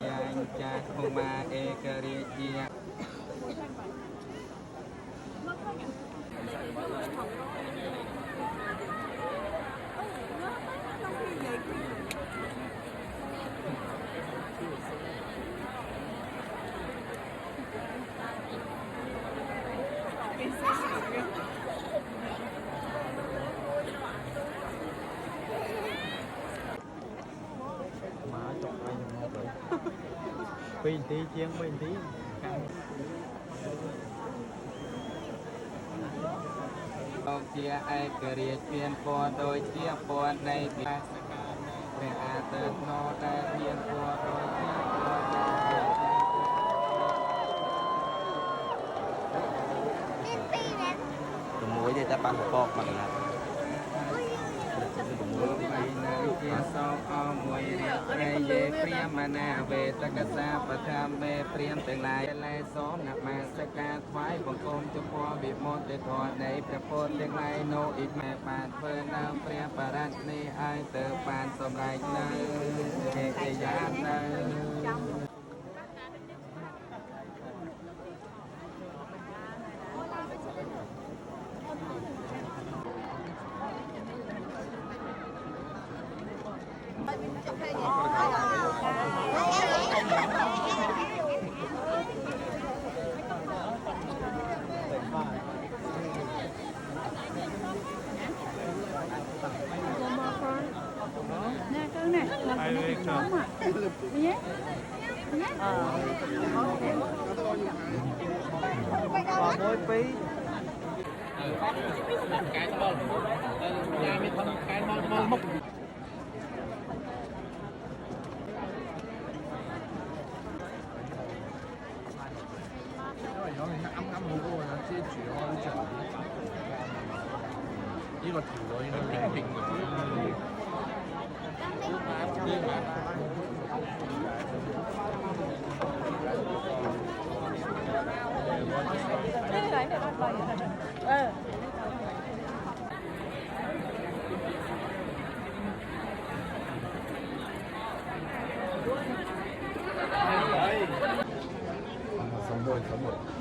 chàng cha không ma e cà ri chia má chọc anh một rồi bình tí chiên bình tí ông chia ai cà ri chuyên po đôi chia po này bị về a tơ no đại chuyên po đôi chia tụi muối thì ta bán bọc mà là chia sau ao mùi riêng về priêm mà nè về tất cả xa và tham về priêm tương lai lai số nạp mà sẽ ca thoái bằng côn cho po bị môn để thọ này để po tương lai nô ít mẹ bạn phơi nào priêm bà rát ni ai tự bạn sớm lại nơi hệ kỳ giá nơi nè cứ nè làm cái nóng à nhé nhé mỗi phí cái bông nhà mình không cái mong mốc如果你啱啱好嗰個遮住咯，呢隻呢個條咯應該平平嘅。cái này để con coi xong rồi.